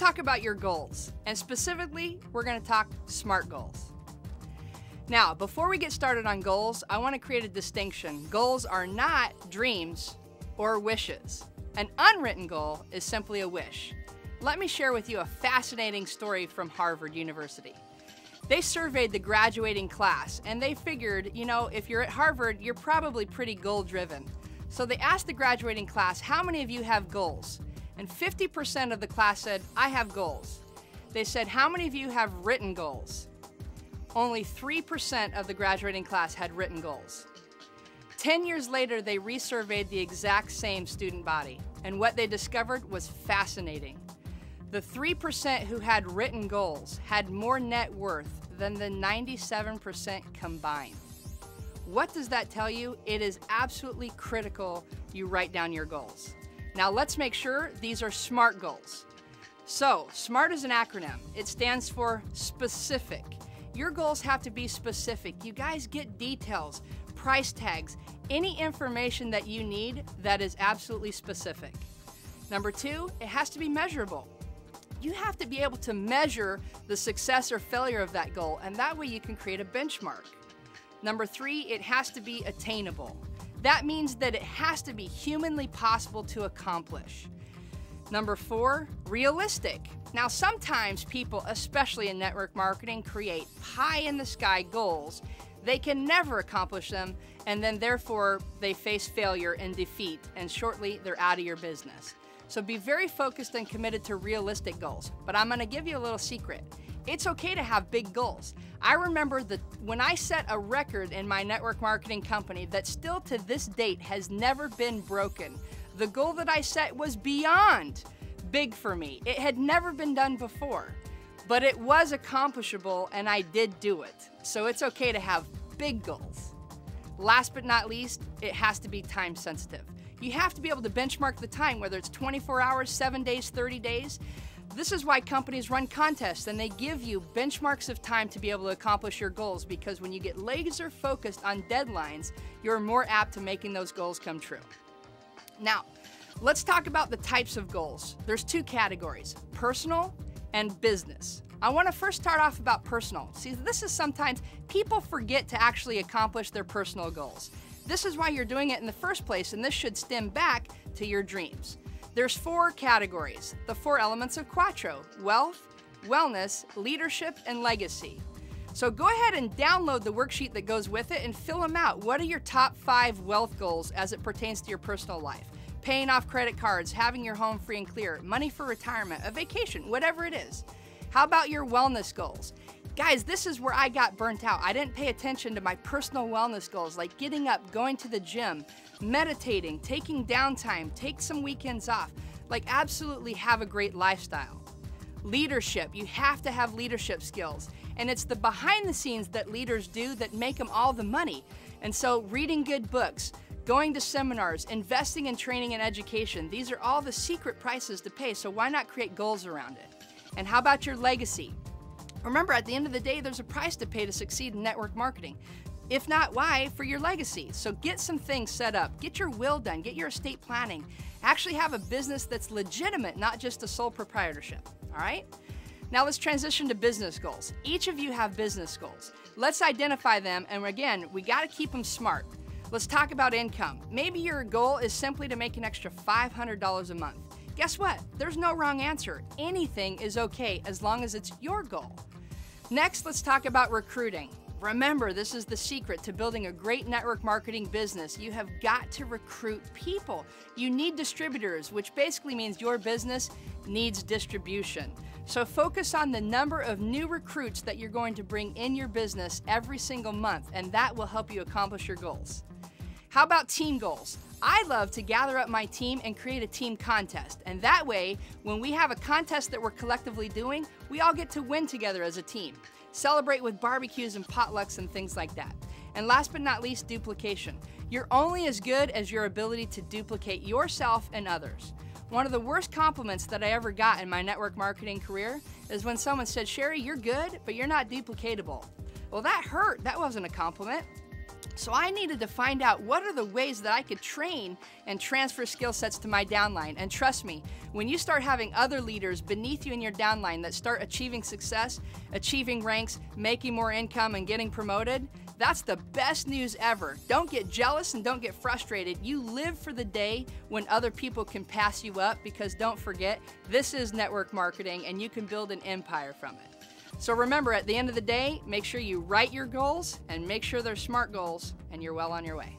talk about your goals, and specifically, we're going to talk SMART goals. Now, before we get started on goals, I want to create a distinction. Goals are not dreams or wishes. An unwritten goal is simply a wish. Let me share with you a fascinating story from Harvard University. They surveyed the graduating class, and they figured, if you're at Harvard, you're probably pretty goal-driven. So they asked the graduating class, how many of you have goals? And 50% of the class said, I have goals. They said, how many of you have written goals? Only 3% of the graduating class had written goals. 10 years later, they resurveyed the exact same student body, and what they discovered was fascinating. The 3% who had written goals had more net worth than the 97% combined. What does that tell you? It is absolutely critical you write down your goals. Now let's make sure these are SMART goals. So, SMART is an acronym. It stands for specific. Your goals have to be specific. You guys get details, price tags, any information that you need that is absolutely specific. Number 2, it has to be measurable. You have to be able to measure the success or failure of that goal, and that way you can create a benchmark. Number 3, it has to be attainable. That means that it has to be humanly possible to accomplish. Number 4, realistic. Now sometimes people, especially in network marketing, create pie-in-the-sky goals. They can never accomplish them, and then therefore they face failure and defeat, and shortly they're out of your business. So be very focused and committed to realistic goals. But I'm gonna give you a little secret. It's okay to have big goals. I remember when I set a record in my network marketing company that still to this date has never been broken. The goal that I set was beyond big for me. It had never been done before, but it was accomplishable and I did do it. So it's okay to have big goals. Last but not least, it has to be time sensitive. You have to be able to benchmark the time, whether it's 24 hours, 7 days, 30 days. This is why companies run contests and they give you benchmarks of time to be able to accomplish your goals, because when you get laser focused on deadlines, you're more apt to making those goals come true. Now, let's talk about the types of goals. There's 2 categories, personal and business. I want to first start off about personal. See, this is sometimes people forget to actually accomplish their personal goals. This is why you're doing it in the first place, and this should stem back to your dreams. There's 4 categories, the 4 elements of Quattro: wealth, wellness, leadership, and legacy. So go ahead and download the worksheet that goes with it and fill them out. What are your top 5 wealth goals as it pertains to your personal life? Paying off credit cards, having your home free and clear, money for retirement, a vacation, whatever it is. How about your wellness goals? Guys, this is where I got burnt out. I didn't pay attention to my personal wellness goals, like getting up, going to the gym, meditating, taking downtime, take some weekends off, like absolutely have a great lifestyle. Leadership, you have to have leadership skills. And it's the behind the scenes that leaders do that make them all the money. And so reading good books, going to seminars, investing in training and education, these are all the secret prices to pay, so why not create goals around it? And how about your legacy? Remember, at the end of the day, there's a price to pay to succeed in network marketing. If not, why? For your legacy. So get some things set up, get your will done, get your estate planning, actually have a business that's legitimate, not just a sole proprietorship, all right? Now let's transition to business goals. Each of you have business goals. Let's identify them, and again, we gotta keep them SMART. Let's talk about income. Maybe your goal is simply to make an extra $500 a month. Guess what? There's no wrong answer. Anything is okay as long as it's your goal. Next, let's talk about recruiting. Remember, this is the secret to building a great network marketing business. You have got to recruit people. You need distributors, which basically means your business needs distribution. So focus on the number of new recruits that you're going to bring in your business every single month, and that will help you accomplish your goals. How about team goals? I love to gather up my team and create a team contest. And that way, when we have a contest that we're collectively doing, we all get to win together as a team. Celebrate with barbecues and potlucks and things like that. And last but not least, duplication. You're only as good as your ability to duplicate yourself and others. One of the worst compliments that I ever got in my network marketing career is when someone said, "Sherry, you're good, but you're not duplicatable." Well, that hurt. That wasn't a compliment. So I needed to find out what are the ways that I could train and transfer skill sets to my downline. And trust me, when you start having other leaders beneath you in your downline that start achieving success, achieving ranks, making more income, and getting promoted, that's the best news ever. Don't get jealous and don't get frustrated. You live for the day when other people can pass you up, because don't forget, this is network marketing and you can build an empire from it. So remember, at the end of the day, make sure you write your goals and make sure they're SMART goals, and you're well on your way.